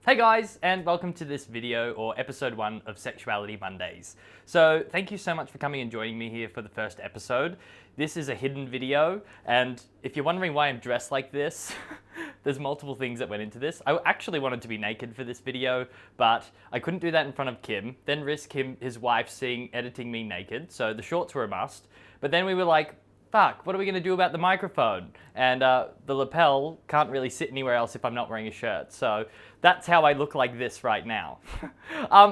Hey guys, and welcome to this video or episode 1 of Sexuality Mondays. So thank you so much for coming and joining me here for the first episode. This is a hidden video, and if you're wondering why I'm dressed like this, there's multiple things that went into this. I actually wanted to be naked for this video, but I couldn't do that in front of Kim, then risk his wife editing me naked, so the shorts were a must. But then we were like, fuck, what are we going to do about the microphone? And the lapel can't really sit anywhere else if I'm not wearing a shirt. So that's how I look like this right now.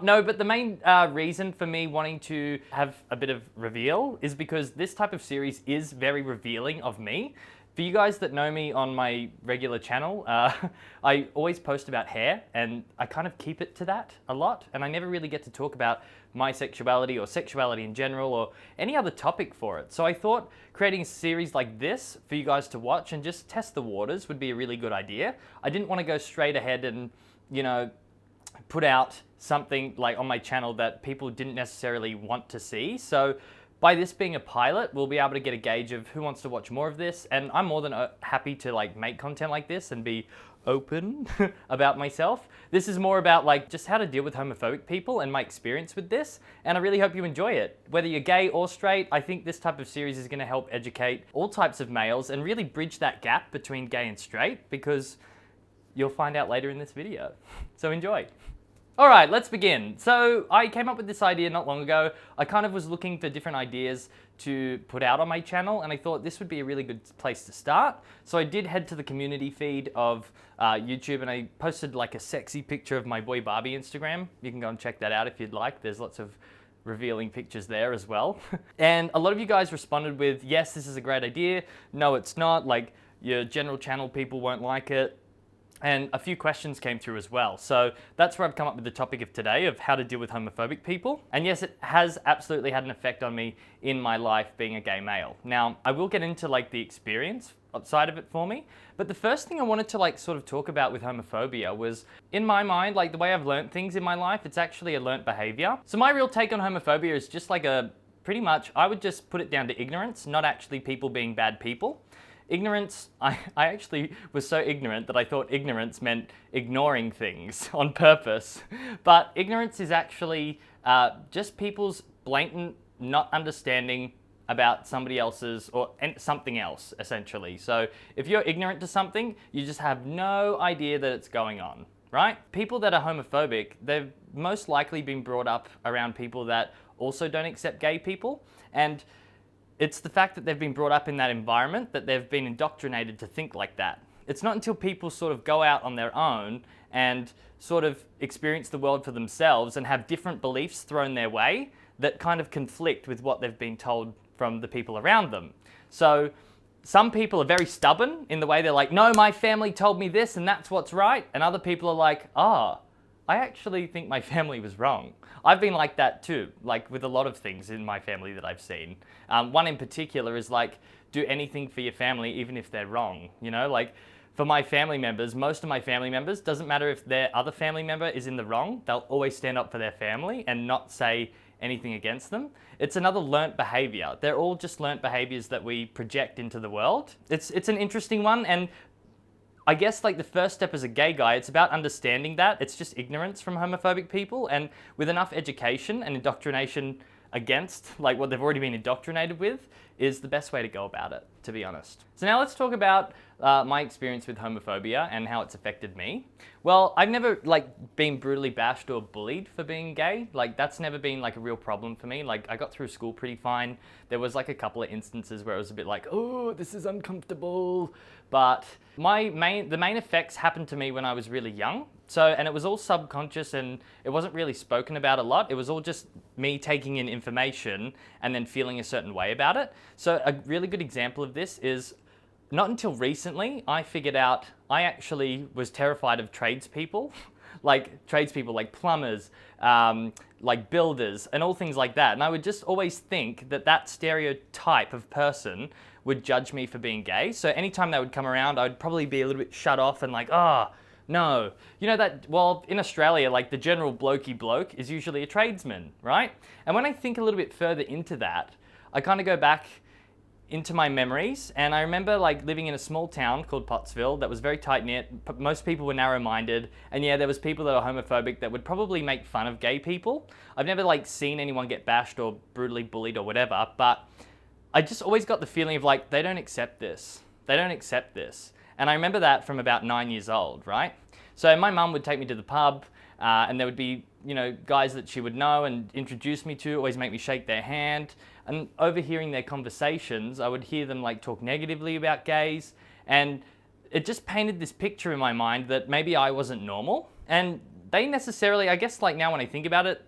No, but the main reason for me wanting to have a bit of reveal is because this type of series is very revealing of me. For you guys that know me on my regular channel, I always post about hair, and I kind of keep it to that a lot, and I never really get to talk about my sexuality or sexuality in general or any other topic for it. So I thought creating a series like this for you guys to watch and just test the waters would be a really good idea. I didn't want to go straight ahead and, put out something like on my channel that people didn't necessarily want to see. So by this being a pilot, we'll be able to get a gauge of who wants to watch more of this, and I'm more than happy to make content like this and be open about myself. This is more about just how to deal with homophobic people and my experience with this, and I really hope you enjoy it. Whether you're gay or straight, I think this type of series is going to help educate all types of males and really bridge that gap between gay and straight, because you'll find out later in this video. So enjoy. Alright, let's begin. So I came up with this idea not long ago. I kind of was looking for different ideas to put out on my channel, and I thought this would be a really good place to start. So I did head to the community feed of YouTube, and I posted a sexy picture of my boy Barbie Instagram. You can go and check that out if you'd like. There's lots of revealing pictures there as well. And a lot of you guys responded with, yes, this is a great idea. No, it's not. Your general channel people won't like it. And a few questions came through as well. So that's where I've come up with the topic of today, of how to deal with homophobic people. And yes, it has absolutely had an effect on me in my life being a gay male. Now, I will get into the experience side of it for me. But the first thing I wanted to sort of talk about with homophobia was, in my mind, the way I've learned things in my life, it's actually a learnt behavior. So my real take on homophobia is just pretty much, I would just put it down to ignorance, not actually people being bad people. Ignorance, I actually was so ignorant that I thought ignorance meant ignoring things on purpose. But ignorance is actually just people's blatant not understanding about somebody else's or something else, essentially. So if you're ignorant to something, you just have no idea that it's going on, right? People that are homophobic, they've most likely been brought up around people that also don't accept gay people. And it's the fact that they've been brought up in that environment that they've been indoctrinated to think like that. It's not until people sort of go out on their own and sort of experience the world for themselves and have different beliefs thrown their way that kind of conflict with what they've been told from the people around them. So some people are very stubborn in the way they're like, no, my family told me this and that's what's right. And other people are like, I actually think my family was wrong. I've been like that too, with a lot of things in my family that I've seen. One in particular is do anything for your family even if they're wrong. For my family members, most of my family members, doesn't matter if their other family member is in the wrong, they'll always stand up for their family and not say anything against them. It's another learnt behavior. They're all just learnt behaviors that we project into the world. It's an interesting one, and I guess the first step as a gay guy, it's about understanding that. It's just ignorance from homophobic people, and with enough education and indoctrination against what they've already been indoctrinated with is the best way to go about it, to be honest. So now let's talk about my experience with homophobia and how it's affected me. Well, I've never been brutally bashed or bullied for being gay. That's never been a real problem for me. I got through school pretty fine. There was a couple of instances where it was a bit oh, this is uncomfortable. But the main effects happened to me when I was really young. And it was all subconscious, and it wasn't really spoken about a lot. It was all just me taking in information and then feeling a certain way about it. So a really good example of this is, not until recently, I figured out I actually was terrified of tradespeople, like plumbers, builders, and all things like that. And I would just always think that stereotype of person would judge me for being gay. So anytime they would come around, I would probably be a little bit shut off and no. In Australia, the general blokey bloke is usually a tradesman, right? And when I think a little bit further into that, I kind of go back into my memories, and I remember like living in a small town called Pottsville that was very tight-knit. Most people were narrow-minded, and yeah, there was people that are homophobic that would probably make fun of gay people. I've never like seen anyone get bashed or brutally bullied or whatever, but I just always got the feeling of like, they don't accept this. They don't accept this. And I remember that from about 9 years old, right? So my mum would take me to the pub, and there would be, you know, guys that she would know and introduce me to, always make me shake their hand. And overhearing their conversations, I would hear them like talk negatively about gays, and it just painted this picture in my mind that maybe I wasn't normal. And they necessarily, I guess like now when I think about it,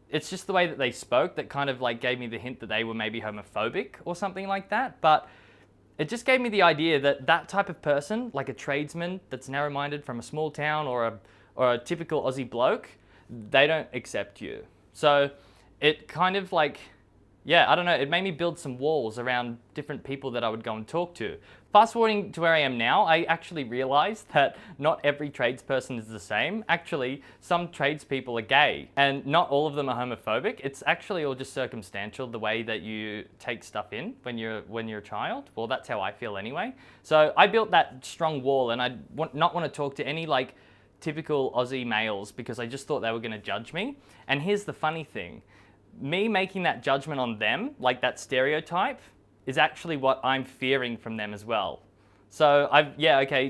it's just the way that they spoke that kind of like gave me the hint that they were maybe homophobic or something like that. But it just gave me the idea that that type of person, like a tradesman that's narrow-minded from a small town or a typical Aussie bloke, they don't accept you. So it kind of like, yeah, I don't know, it made me build some walls around different people that I would go and talk to. Fast forwarding to where I am now, I actually realized that not every tradesperson is the same. Actually, some tradespeople are gay, and not all of them are homophobic. It's actually all just circumstantial, the way that you take stuff in when you're a child. Well, that's how I feel anyway. So I built that strong wall, and I not want to talk to any like typical Aussie males because I just thought they were going to judge me. And here's the funny thing. Me making that judgment on them, like that stereotype, is actually what I'm fearing from them as well. So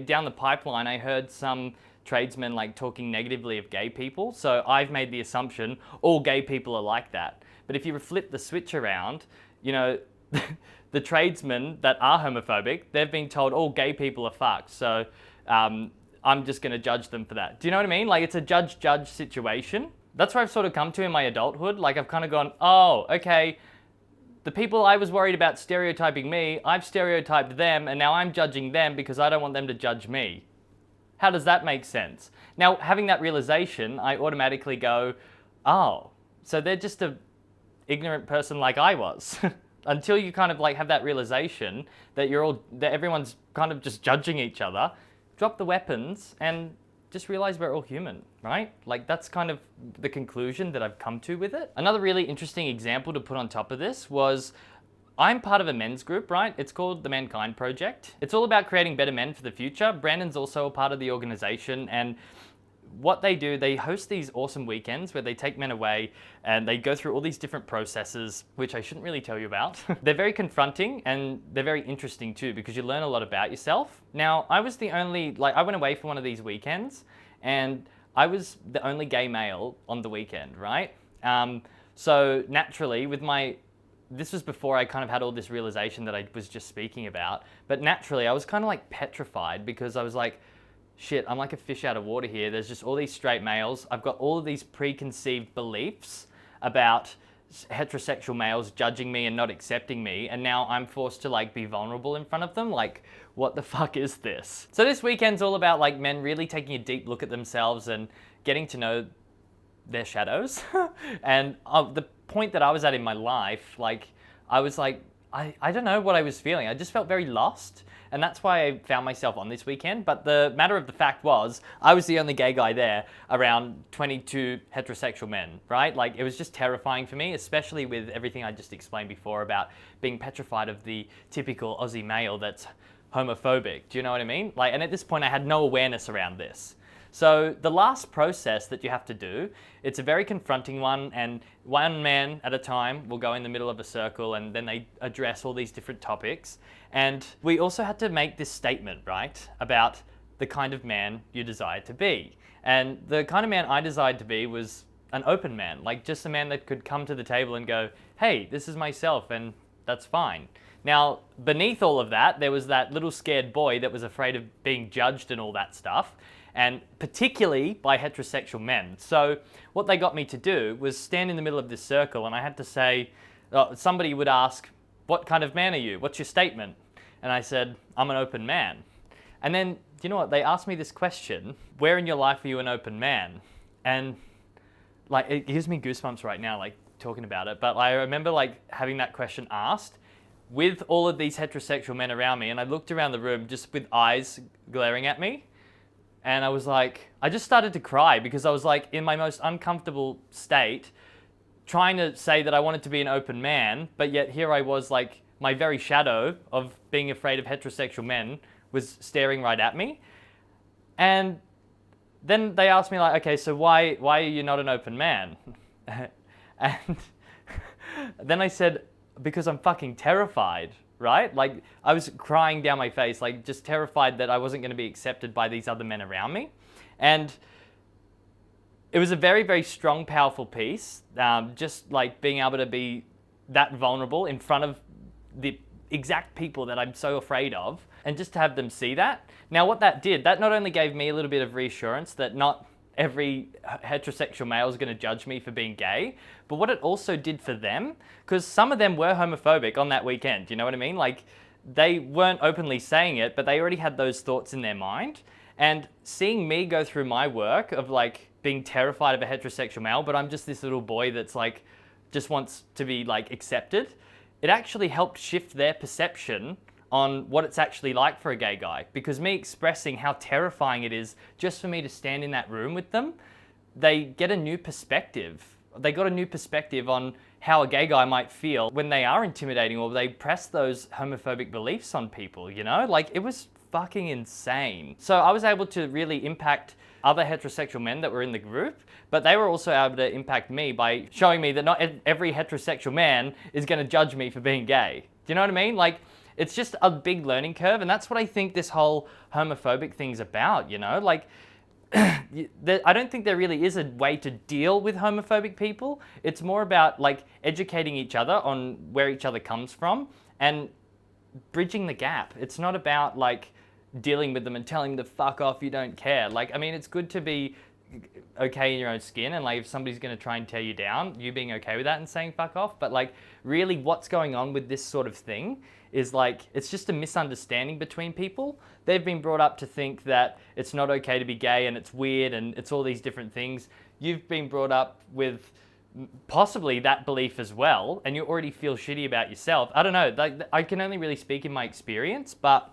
down the pipeline, I heard some tradesmen like talking negatively of gay people. So I've made the assumption all gay people are like that. But if you flip the switch around, you know, the tradesmen that are homophobic, they've been told all gay people are fucked. So I'm just going to judge them for that. Do you know what I mean? Like it's a judge-judge situation. That's where I've sort of come to in my adulthood. Like I've kind of gone, oh, okay, the people I was worried about stereotyping me, I've stereotyped them, and now I'm judging them because I don't want them to judge me. How does that make sense? Now, having that realization, I automatically go, oh, so they're just a ignorant person like I was. Until you kind of like have that realization that that everyone's kind of just judging each other, drop the weapons and just realize we're all human, right? Like that's kind of the conclusion that I've come to with it. Another really interesting example to put on top of this was I'm part of a men's group, right? It's called the Mankind Project. It's all about creating better men for the future. Brandon's also a part of the organization, and what they do, they host these awesome weekends where they take men away and they go through all these different processes, which I shouldn't really tell you about. They're very confronting and they're very interesting too because you learn a lot about yourself. Now, I was the only, I went away for one of these weekends and I was the only gay male on the weekend, right? So naturally this was before I kind of had all this realization that I was just speaking about, but naturally I was kind of like petrified because I was like, shit, I'm like a fish out of water here. There's just all these straight males. I've got all of these preconceived beliefs about heterosexual males judging me and not accepting me, and now I'm forced to like be vulnerable in front of them. Like, what the fuck is this? So this weekend's all about like men really taking a deep look at themselves and getting to know their shadows. And the point that I was at in my life, like, I was like, I don't know what I was feeling. I just felt very lost. And that's why I found myself on this weekend. But the matter of the fact was, I was the only gay guy there around 22 heterosexual men, right? Like, it was just terrifying for me, especially with everything I just explained before about being petrified of the typical Aussie male that's homophobic. Do you know what I mean? Like, and at this point, I had no awareness around this. So the last process that you have to do, it's a very confronting one, and one man at a time will go in the middle of a circle and then they address all these different topics. And we also had to make this statement, right, about the kind of man you desire to be. And the kind of man I desired to be was an open man, like just a man that could come to the table and go, hey, this is myself and that's fine. Now, beneath all of that, there was that little scared boy that was afraid of being judged and all that stuff, and particularly by heterosexual men. So what they got me to do was stand in the middle of this circle, and I had to say, somebody would ask, what kind of man are you? What's your statement? And I said, I'm an open man. And then, you know what? They asked me this question, where in your life are you an open man? And like, it gives me goosebumps right now, like talking about it. But I remember like having that question asked with all of these heterosexual men around me, and I looked around the room just with eyes glaring at me. And I was like, I just started to cry because I was like in my most uncomfortable state, trying to say that I wanted to be an open man, but yet here I was like my very shadow of being afraid of heterosexual men was staring right at me. And then they asked me like, okay, so why are you not an open man? And then I said, because I'm fucking terrified, right? Like, I was crying down my face, like just terrified that I wasn't going to be accepted by these other men around me. And it was a very, very strong, powerful piece. Just like being able to be that vulnerable in front of the exact people that I'm so afraid of, and just to have them see that. Now, what that did, that not only gave me a little bit of reassurance that not every heterosexual male is going to judge me for being gay, but what it also did for them, because some of them were homophobic on that weekend, you know what I mean? Like, they weren't openly saying it, but they already had those thoughts in their mind. And seeing me go through my work of like being terrified of a heterosexual male, but I'm just this little boy that's like, just wants to be like accepted, it actually helped shift their perception on what it's actually like for a gay guy. Because me expressing how terrifying it is just for me to stand in that room with them, they get a new perspective. They got a new perspective on how a gay guy might feel when they are intimidating or they press those homophobic beliefs on people, you know? Like, it was fucking insane. So I was able to really impact other heterosexual men that were in the group, but they were also able to impact me by showing me that not every heterosexual man is going to judge me for being gay. Do you know what I mean? Like, it's just a big learning curve, and that's what I think this whole homophobic thing's about, you know? Like, I don't think there really is a way to deal with homophobic people. It's more about like educating each other on where each other comes from and bridging the gap. It's not about like dealing with them and telling them to fuck off, you don't care. Like, I mean, it's good to be okay in your own skin, and like if somebody's going to try and tear you down, you being okay with that and saying fuck off. But like, really what's going on with this sort of thing is like, it's just a misunderstanding between people. They've been brought up to think that it's not okay to be gay and it's weird and it's all these different things. You've been brought up with possibly that belief as well, and you already feel shitty about yourself. I don't know, like, I can only really speak in my experience, but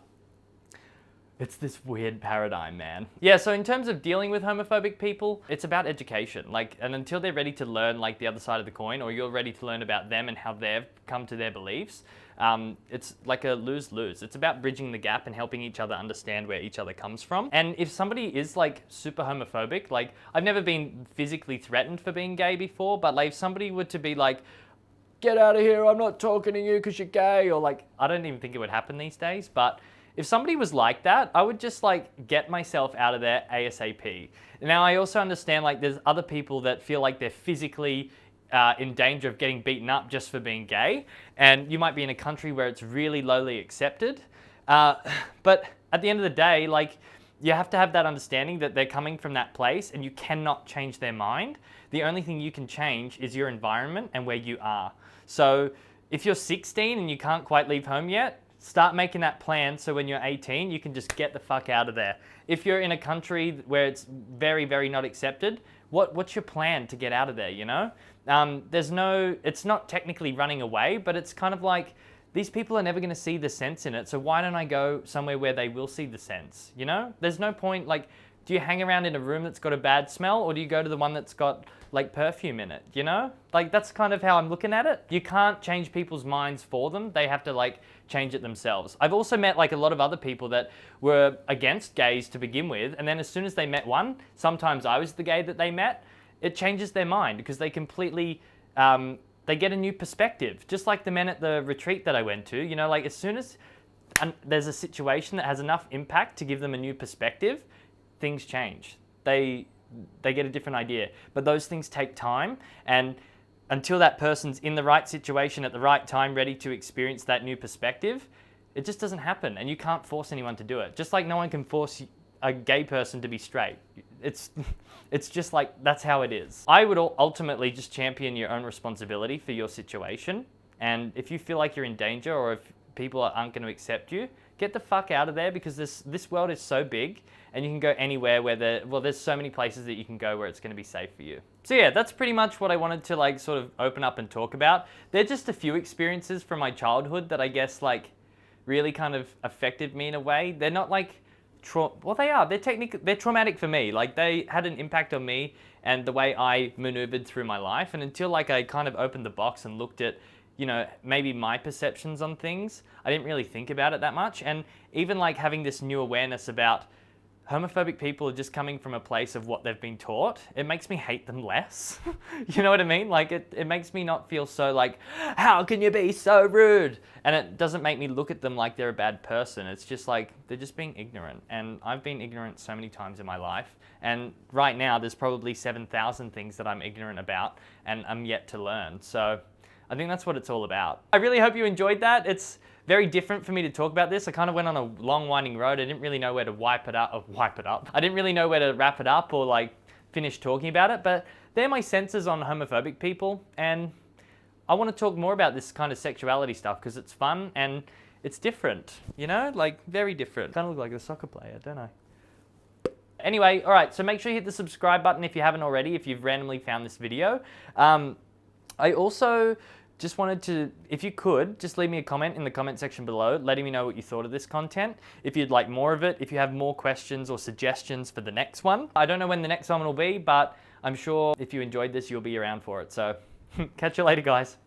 it's this weird paradigm, man. Yeah, so in terms of dealing with homophobic people, it's about education. Like, and until they're ready to learn like the other side of the coin, or you're ready to learn about them and how they've come to their beliefs, it's like a lose-lose. It's about bridging the gap and helping each other understand where each other comes from. And if somebody is like super homophobic, like, I've never been physically threatened for being gay before, but like if somebody were to be like, get out of here, I'm not talking to you because you're gay, or like, I don't even think it would happen these days, but if somebody was like that, I would just like get myself out of there ASAP. Now, I also understand like there's other people that feel like they're physically in danger of getting beaten up just for being gay, and you might be in a country where it's really lowly accepted. But at the end of the day, like, you have to have that understanding that they're coming from that place and you cannot change their mind. The only thing you can change is your environment and where you are. So if you're 16 and you can't quite leave home yet, start making that plan so when you're 18, you can just get the fuck out of there. If you're in a country where it's very, very not accepted, what's your plan to get out of there, you know? It's not technically running away, but it's kind of like, these people are never going to see the sense in it, so why don't I go somewhere where they will see the sense, you know? There's no point, like, do you hang around in a room that's got a bad smell, or do you go to the one that's got like perfume in it, you know? Like, that's kind of how I'm looking at it. You can't change people's minds for them. They have to like change it themselves. I've also met like a lot of other people that were against gays to begin with, and then as soon as they met one, sometimes I was the gay that they met, it changes their mind because they completely, they get a new perspective. Just like the men at the retreat that I went to, you know, like as soon as there's a situation that has enough impact to give them a new perspective, things change. They get a different idea. But those things take time, and until that person's in the right situation at the right time, ready to experience that new perspective, it just doesn't happen, and you can't force anyone to do it. Just like no one can force a gay person to be straight. It's just like, that's how it is. I would ultimately just champion your own responsibility for your situation, and if you feel like you're in danger or if people aren't going to accept you, get the fuck out of there, because this world is so big and you can go anywhere where there's so many places that you can go where it's going to be safe for you. So yeah, that's pretty much what I wanted to like sort of open up and talk about. They're just a few experiences from my childhood that I guess like really kind of affected me in a way. They're not like, well, they are. They're traumatic for me. Like, they had an impact on me and the way I maneuvered through my life. And until like I kind of opened the box and looked at you know, maybe my perceptions on things, I didn't really think about it that much. And even like having this new awareness about homophobic people are just coming from a place of what they've been taught, it makes me hate them less. You know what I mean? Like it makes me not feel so like, how can you be so rude? And it doesn't make me look at them like they're a bad person. It's just like, they're just being ignorant. And I've been ignorant so many times in my life. And right now there's probably 7,000 things that I'm ignorant about and I'm yet to learn. So I think that's what it's all about. I really hope you enjoyed that. It's very different for me to talk about this. I kind of went on a long winding road. I didn't really know where to wipe it up. I didn't really know where to wrap it up or like finish talking about it, but they're my senses on homophobic people. And I want to talk more about this kind of sexuality stuff because it's fun and it's different, you know, like very different. Kind of look like a soccer player, don't I? Anyway, all right, so make sure you hit the subscribe button if you haven't already, if you've randomly found this video. I also just wanted to, if you could, just leave me a comment in the comment section below, letting me know what you thought of this content. If you'd like more of it, if you have more questions or suggestions for the next one. I don't know when the next one will be, but I'm sure if you enjoyed this, you'll be around for it. So catch you later, guys.